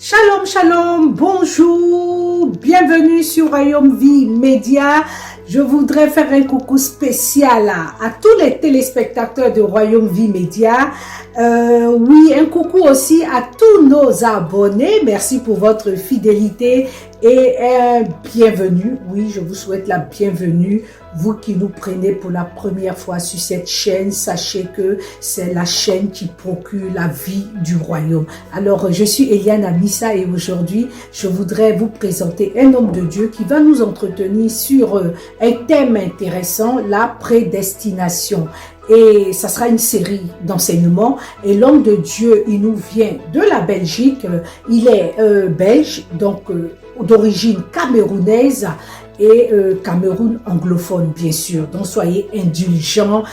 Shalom, shalom, bonjour, bienvenue sur Royaume Vie Média. Je voudrais faire un coucou spécial à tous les téléspectateurs de Royaume Vie Média. Oui, un coucou aussi à tous nos abonnés. Merci pour votre fidélité et bienvenue. Oui, je vous souhaite la bienvenue. Vous qui nous prenez pour la première fois sur cette chaîne, sachez que c'est la chaîne qui procure la vie du royaume. Alors, je suis Eliane Amissa et aujourd'hui, je voudrais vous présenter un homme de Dieu qui va nous entretenir sur un thème intéressant, la prédestination. Et ça sera une série d'enseignements. Et l'homme de Dieu, il nous vient de la Belgique. Il est belge, donc d'origine camerounaise et Cameroun anglophone, bien sûr. Donc, soyez indulgents,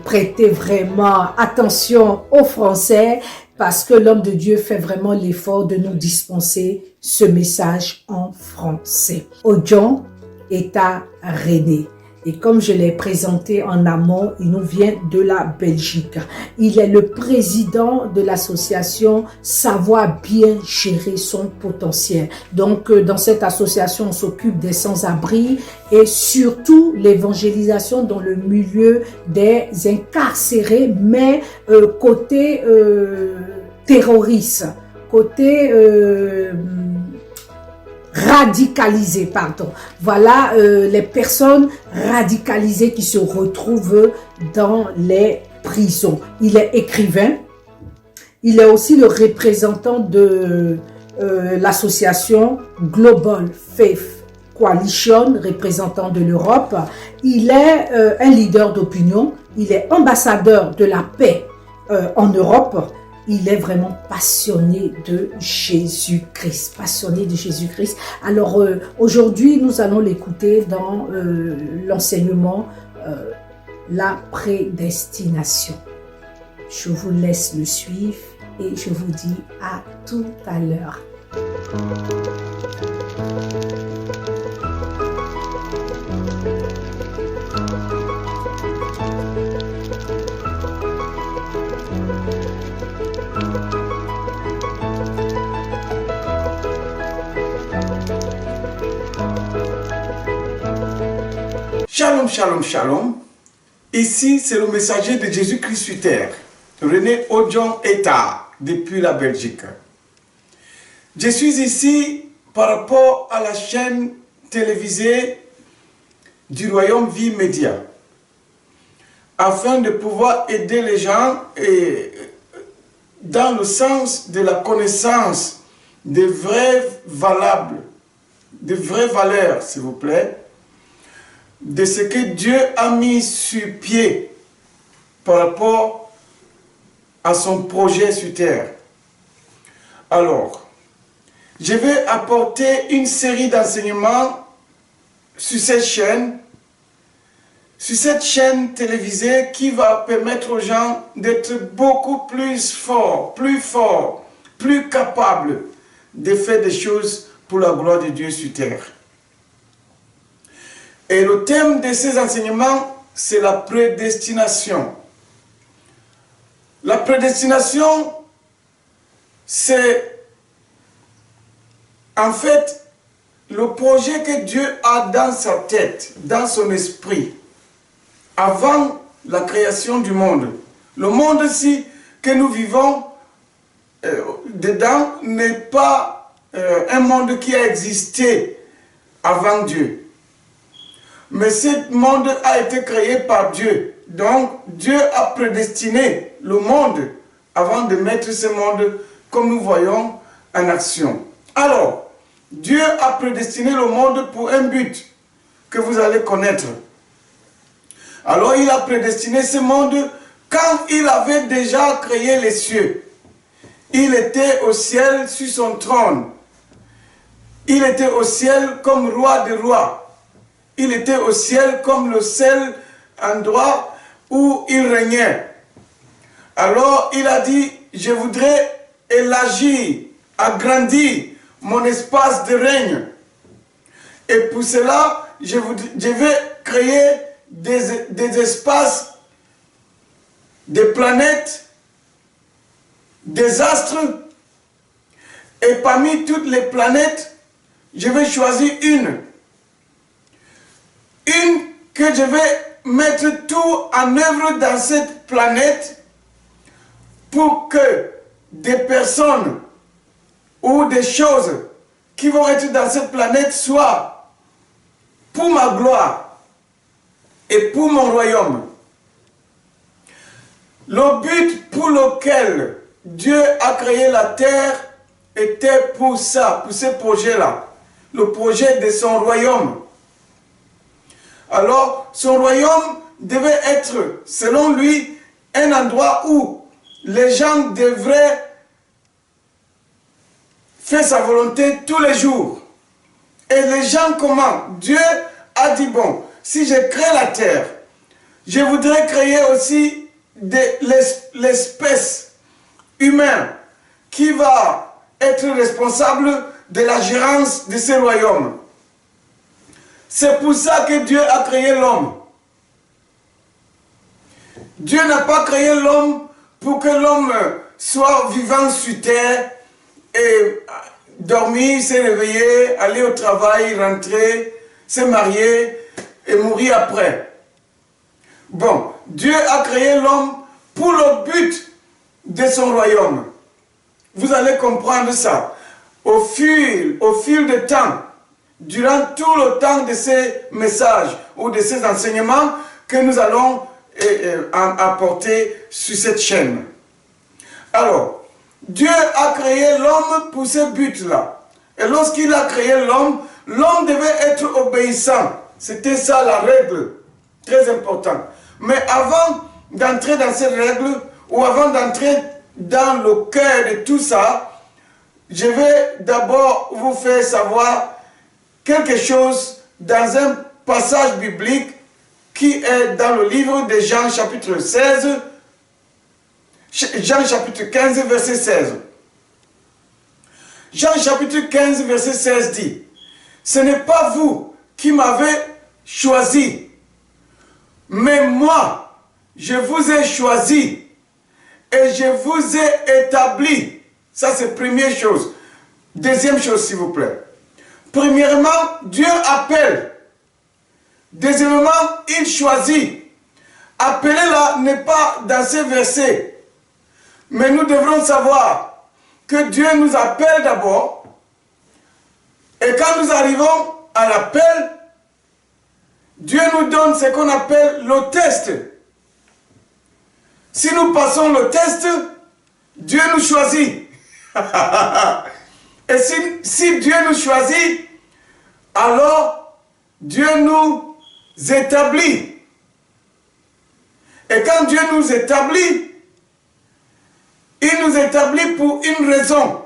prêtez vraiment attention aux Français parce que l'homme de Dieu fait vraiment l'effort de nous dispenser ce message en français. Odjon est à René. Et comme je l'ai présenté en amont, il nous vient de la Belgique. Il est le président de l'association Savoir bien gérer son potentiel. Donc, dans cette association, on s'occupe des sans-abri et surtout l'évangélisation dans le milieu des incarcérés, mais côté terroriste, côté radicalisées, pardon. Voilà les personnes radicalisées qui se retrouvent dans les prisons. Il est écrivain. Il est aussi le représentant de l'association Global Faith Coalition, représentant de l'Europe. Il est un leader d'opinion. Il est ambassadeur de la paix en Europe. Il est vraiment passionné de Jésus-Christ, passionné de Jésus-Christ. Alors aujourd'hui, nous allons l'écouter dans l'enseignement la prédestination. Je vous laisse le suivre et je vous dis à tout à l'heure. Shalom, shalom, shalom. Ici, c'est le messager de Jésus-Christ sur terre, René Odjon Eta, depuis la Belgique. Je suis ici par rapport à la chaîne télévisée du Royaume Vie Média, afin de pouvoir aider les gens et dans le sens de la connaissance des vraies valables, des vraies valeurs, s'il vous plaît, de ce que Dieu a mis sur pied par rapport à son projet sur terre. Alors, je vais apporter une série d'enseignements sur cette chaîne télévisée qui va permettre aux gens d'être beaucoup plus forts, plus capables de faire des choses pour la gloire de Dieu sur terre. Et le thème de ces enseignements, c'est la prédestination. La prédestination, c'est en fait le projet que Dieu a dans sa tête, dans son esprit, avant la création du monde. Le monde-ci que nous vivons dedans n'est pas un monde qui a existé avant Dieu. Mais ce monde a été créé par Dieu. Donc, Dieu a prédestiné le monde avant de mettre ce monde, comme nous voyons, en action. Alors, Dieu a prédestiné le monde pour un but que vous allez connaître. Alors, il a prédestiné ce monde quand il avait déjà créé les cieux. Il était au ciel sur son trône. Il était au ciel comme roi des rois. Il était au ciel comme le seul endroit où il régnait. Alors il a dit, je voudrais élargir, agrandir mon espace de règne. Et pour cela, je vais créer des espaces, des planètes, des astres Et parmi toutes les planètes, je vais choisir une. Une que je vais mettre tout en œuvre dans cette planète pour que des personnes ou des choses qui vont être dans cette planète soient pour ma gloire et pour mon royaume. Le but pour lequel Dieu a créé la terre était pour ça, pour ce projet-là, le projet de son royaume. Alors, son royaume devait être, selon lui, un endroit où les gens devraient faire sa volonté tous les jours. Et les gens, comment? Dieu a dit, bon, si je crée la terre, je voudrais créer aussi l'espèce humaine qui va être responsable de la gérance de ce royaume. C'est pour ça que Dieu a créé l'homme. Dieu n'a pas créé l'homme pour que l'homme soit vivant sur terre et dormir, se réveiller, aller au travail, rentrer, se marier et mourir après. Bon, Dieu a créé l'homme pour le but de son royaume. Vous allez comprendre ça. Au fil du temps, durant tout le temps de ces messages ou de ces enseignements que nous allons apporter sur cette chaîne. Alors, Dieu a créé l'homme pour ce but-là. Et lorsqu'il a créé l'homme, l'homme devait être obéissant. C'était ça la règle, très importante. Mais avant d'entrer dans cette règle, ou avant d'entrer dans le cœur de tout ça, je vais d'abord vous faire savoir quelque chose dans un passage biblique qui est dans le livre de Jean chapitre 16, Jean chapitre 15 verset 16. Jean chapitre 15 verset 16 dit, « Ce n'est pas vous qui m'avez choisi, mais moi, je vous ai choisi et je vous ai établi. » Ça, c'est la première chose. Deuxième chose, s'il vous plaît. Premièrement, Dieu appelle. Deuxièmement, il choisit. Appeler là n'est pas dans ces versets. Mais nous devrons savoir que Dieu nous appelle d'abord. Et quand nous arrivons à l'appel, Dieu nous donne ce qu'on appelle le test. Si nous passons le test, Dieu nous choisit. Et si Dieu nous choisit, alors Dieu nous établit. Et quand Dieu nous établit, il nous établit pour une raison.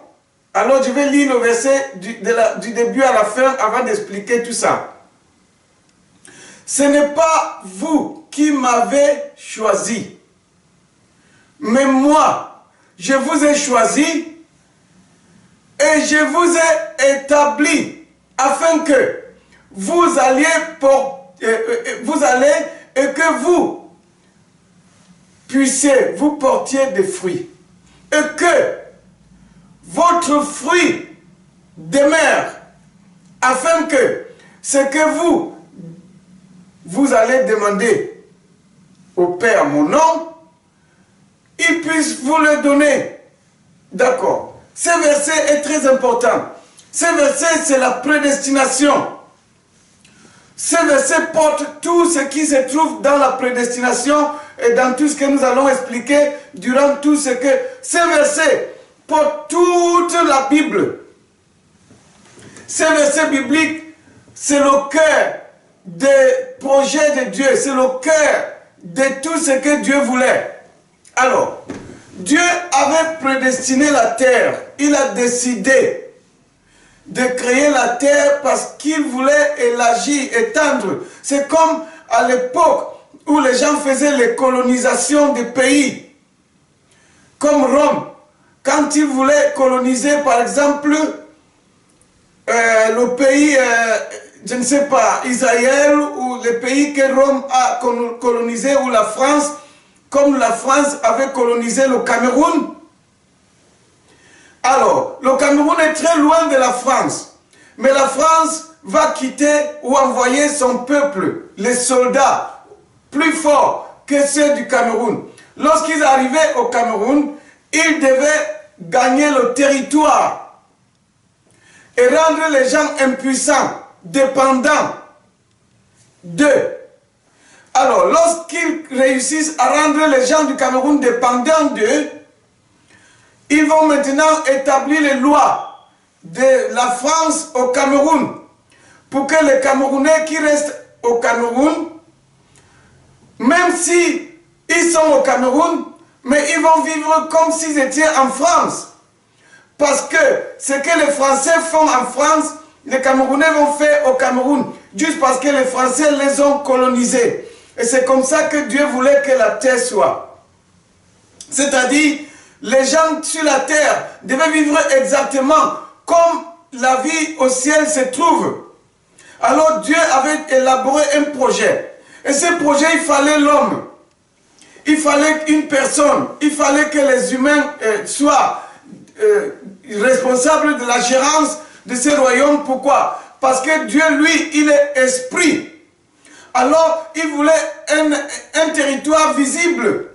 Alors je vais lire le verset du début à la fin avant d'expliquer tout ça. Ce n'est pas vous qui m'avez choisi, mais moi, je vous ai choisi et je vous ai établi afin que vous allez et que vous puissiez vous porter des fruits et que votre fruit demeure afin que ce que vous allez demander au Père mon nom, il puisse vous le donner. D'accord. Ce verset est très important. Ce verset, c'est la prédestination. Ce verset porte tout ce qui se trouve dans la prédestination et dans tout ce que nous allons expliquer durant tout ce que... Ce verset porte toute la Bible. Ce verset biblique, c'est le cœur des projets de Dieu. C'est le cœur de tout ce que Dieu voulait. Alors, Dieu avait prédestiné la terre. Il a décidé de créer la terre parce qu'il voulait élargir, étendre. C'est comme à l'époque où les gens faisaient les colonisations des pays. Comme Rome. Quand ils voulaient coloniser, par exemple, le pays, je ne sais pas, Israël ou les pays que Rome a colonisé, ou la France, comme la France avait colonisé le Cameroun. Alors, le Cameroun est très loin de la France. Mais la France va quitter ou envoyer son peuple, les soldats, plus forts que ceux du Cameroun. Lorsqu'ils arrivaient au Cameroun, ils devaient gagner le territoire et rendre les gens impuissants, dépendants d'eux. Alors, lorsqu'ils réussissent à rendre les gens du Cameroun dépendants d'eux, ils vont maintenant établir les lois de la France au Cameroun pour que les Camerounais qui restent au Cameroun, même si ils sont au Cameroun, mais ils vont vivre comme s'ils étaient en France. Parce que ce que les Français font en France, les Camerounais vont faire au Cameroun, juste parce que les Français les ont colonisés. Et c'est comme ça que Dieu voulait que la terre soit. C'est-à-dire, les gens sur la terre devaient vivre exactement comme la vie au ciel se trouve. Alors Dieu avait élaboré un projet. Et ce projet, il fallait l'homme. Il fallait une personne. Il fallait que les humains soient responsables de la gérance de ce royaume. Pourquoi? Parce que Dieu, lui, il est esprit. Alors, il voulait un territoire visible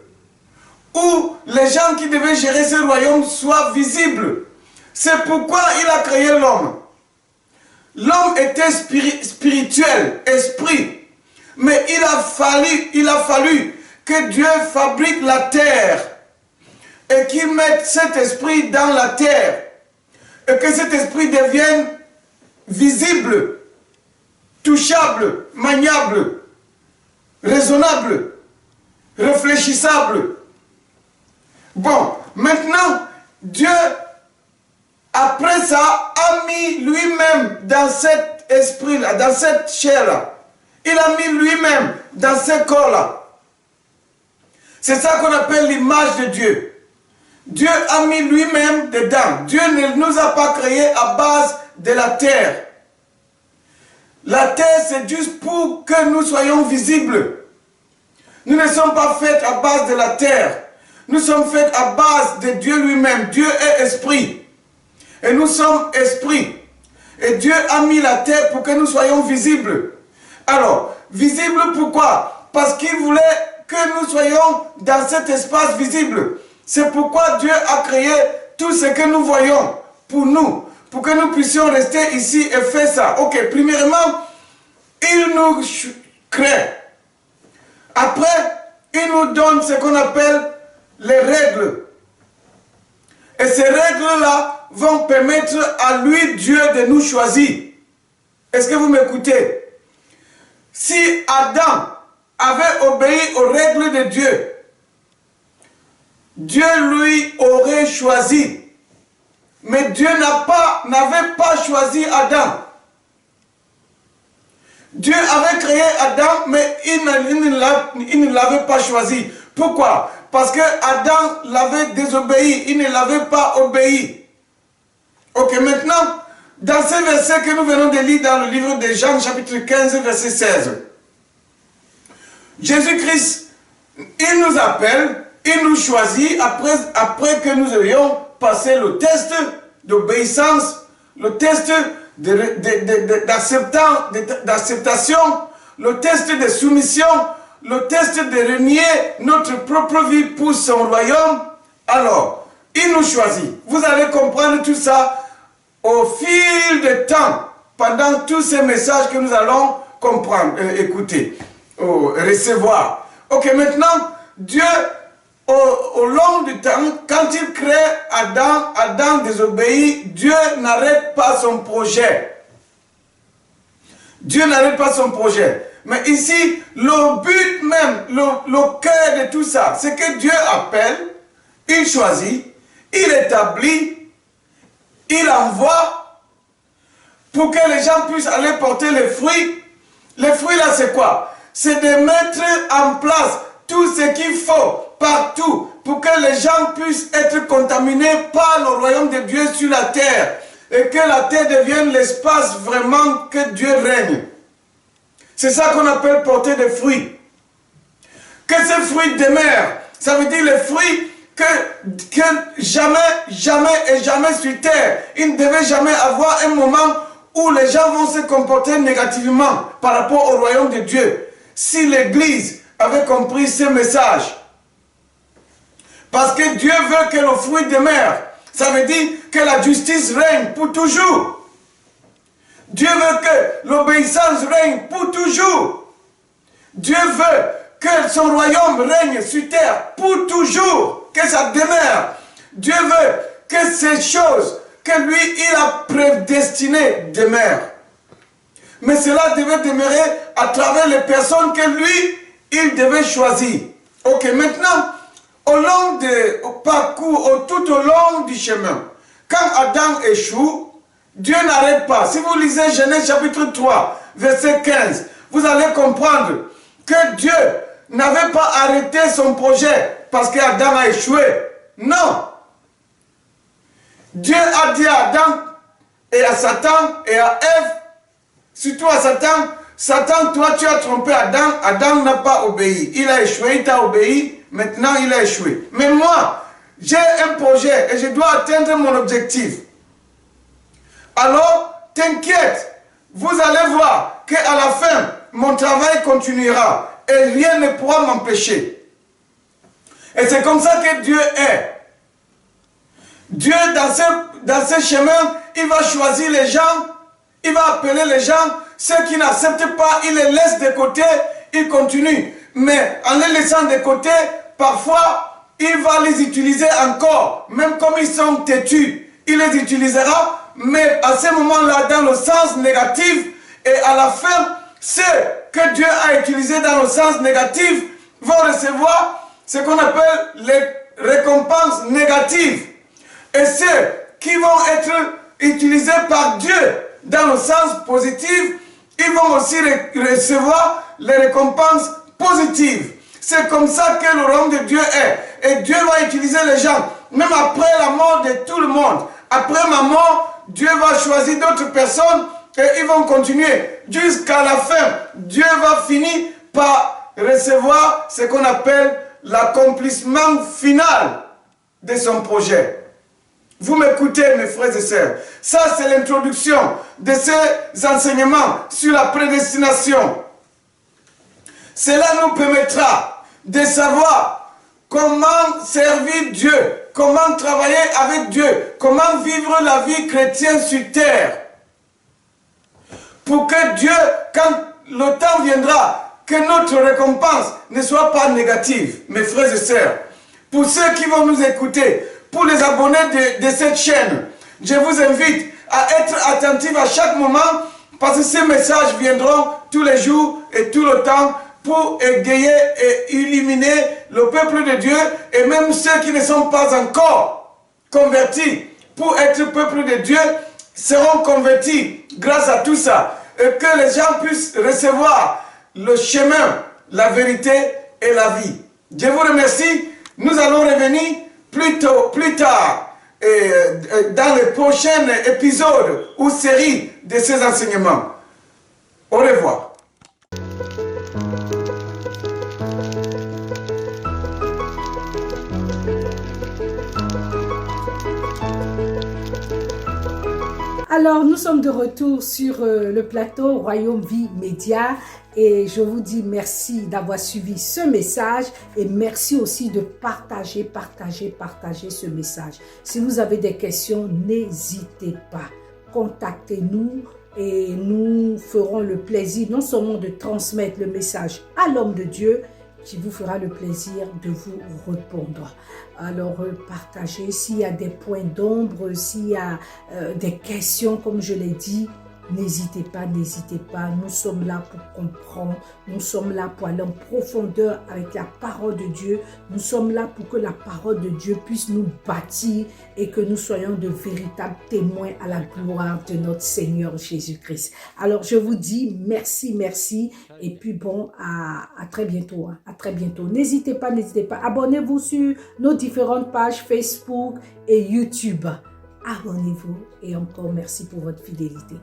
où les gens qui devaient gérer ce royaume soient visibles. C'est pourquoi il a créé l'homme. L'homme était spirituel, esprit. Mais il a fallu que Dieu fabrique la terre et qu'il mette cet esprit dans la terre et que cet esprit devienne visible, touchable, maniable, raisonnable, réfléchissable. Bon, maintenant, Dieu, après ça, a mis lui-même dans cet esprit-là, dans cette chair-là. Il a mis lui-même dans ce corps-là. C'est ça qu'on appelle l'image de Dieu. Dieu a mis lui-même dedans. Dieu ne nous a pas créés à base de la terre. La terre, c'est juste pour que nous soyons visibles. Nous ne sommes pas faits à base de la terre. Nous sommes faits à base de Dieu lui-même. Dieu est esprit. Et nous sommes esprit. Et Dieu a mis la terre pour que nous soyons visibles. Alors, visible pourquoi? Parce qu'il voulait que nous soyons dans cet espace visible. C'est pourquoi Dieu a créé tout ce que nous voyons pour nous, pour que nous puissions rester ici et faire ça. Ok, premièrement, il nous crée. Après, il nous donne ce qu'on appelle les règles. Et ces règles-là vont permettre à lui, Dieu, de nous choisir. Est-ce que vous m'écoutez? Si Adam avait obéi aux règles de Dieu, Dieu lui aurait choisi. Mais Dieu n'avait pas choisi Adam. Dieu avait créé Adam, mais il ne l'avait pas choisi. Pourquoi? Parce que Adam l'avait désobéi, il ne l'avait pas obéi. Ok, maintenant, dans ce verset que nous venons de lire dans le livre de Jean, chapitre 15, verset 16, Jésus-Christ, il nous appelle, il nous choisit après que nous ayons passé le test d'obéissance, le test d'acceptation, le test de soumission, le test de renier notre propre vie pour son royaume. Alors, il nous choisit. Vous allez comprendre tout ça au fil du temps, pendant tous ces messages que nous allons comprendre, écouter, recevoir. Ok, maintenant, Dieu, au long du temps, quand il crée Adam, Adam désobéit, Dieu n'arrête pas son projet. Dieu n'arrête pas son projet. Mais ici, le but même, le cœur de tout ça, c'est que Dieu appelle, il choisit, il établit, il envoie pour que les gens puissent aller porter les fruits. Les fruits là, c'est quoi? C'est de mettre en place tout ce qu'il faut partout pour que les gens puissent être contaminés par le royaume de Dieu sur la terre et que la terre devienne l'espace vraiment que Dieu règne. C'est ça qu'on appelle porter des fruits. Que ces fruits demeurent, ça veut dire les fruits que jamais, jamais et jamais sur terre, il ne devait jamais avoir un moment où les gens vont se comporter négativement par rapport au royaume de Dieu. Si l'Église avait compris ce message, parce que Dieu veut que le fruit demeure, ça veut dire que la justice règne pour toujours. Dieu veut que l'obéissance règne pour toujours. Dieu veut que son royaume règne sur terre pour toujours, que ça demeure. Dieu veut que ces choses que lui, il a prédestinées demeurent. Mais cela devait demeurer à travers les personnes que lui, il devait choisir. Ok, maintenant, au parcours, tout au long du chemin, quand Adam échoue, Dieu n'arrête pas. Si vous lisez Genèse chapitre 3, verset 15, vous allez comprendre que Dieu n'avait pas arrêté son projet parce qu'Adam a échoué. Non. Dieu a dit à Adam et à Satan et à Ève, surtout à Satan, Satan, toi tu as trompé Adam, Adam n'a pas obéi. Il a échoué, il t'a obéi, maintenant il a échoué. Mais moi, j'ai un projet et je dois atteindre mon objectif. Alors, t'inquiète, vous allez voir qu'à la fin, mon travail continuera et rien ne pourra m'empêcher. Et c'est comme ça que Dieu est. Dieu, dans ce chemin, il va choisir les gens, il va appeler les gens, ceux qui n'acceptent pas, il les laisse de côté, il continue. Mais en les laissant de côté, parfois, il va les utiliser encore, même comme ils sont têtus, il les utilisera, mais à ce moment-là, dans le sens négatif, et à la fin, ceux que Dieu a utilisés dans le sens négatif vont recevoir ce qu'on appelle les récompenses négatives. Et ceux qui vont être utilisés par Dieu dans le sens positif, ils vont aussi recevoir les récompenses positives. C'est comme ça que le royaume de Dieu est. Et Dieu va utiliser les gens, même après la mort de tout le monde. Après ma mort, Dieu va choisir d'autres personnes et ils vont continuer jusqu'à la fin. Dieu va finir par recevoir ce qu'on appelle l'accomplissement final de son projet. Vous m'écoutez, mes frères et sœurs. Ça, c'est l'introduction de ces enseignements sur la prédestination. Cela nous permettra de savoir comment servir Dieu, comment travailler avec Dieu, comment vivre la vie chrétienne sur terre. Pour que Dieu, quand le temps viendra, que notre récompense ne soit pas négative, mes frères et sœurs. Pour ceux qui vont nous écouter, pour les abonnés de cette chaîne, je vous invite à être attentifs à chaque moment parce que ces messages viendront tous les jours et tout le temps pour égayer et illuminer le peuple de Dieu et même ceux qui ne sont pas encore convertis pour être peuple de Dieu seront convertis grâce à tout ça et que les gens puissent recevoir le chemin, la vérité et la vie. Je vous remercie. Nous allons revenir plus tard dans les prochains épisodes ou séries de ces enseignements. Au revoir. Alors, nous sommes de retour sur le plateau Royaume Vie Média et je vous dis merci d'avoir suivi ce message et merci aussi de partager ce message. Si vous avez des questions, n'hésitez pas. Contactez-nous et nous ferons le plaisir non seulement de transmettre le message à l'homme de Dieu, qui vous fera le plaisir de vous répondre. Alors, partagez s'il y a des points d'ombre, s'il y a des questions, comme je l'ai dit, n'hésitez pas. Nous sommes là pour comprendre, nous sommes là pour aller en profondeur avec la parole de Dieu. Nous sommes là pour que la parole de Dieu puisse nous bâtir et que nous soyons de véritables témoins à la gloire de notre Seigneur Jésus-Christ. Alors, je vous dis merci et puis bon, à très bientôt. À très bientôt. N'hésitez pas. Abonnez-vous sur nos différentes pages Facebook et YouTube. Abonnez-vous et encore merci pour votre fidélité.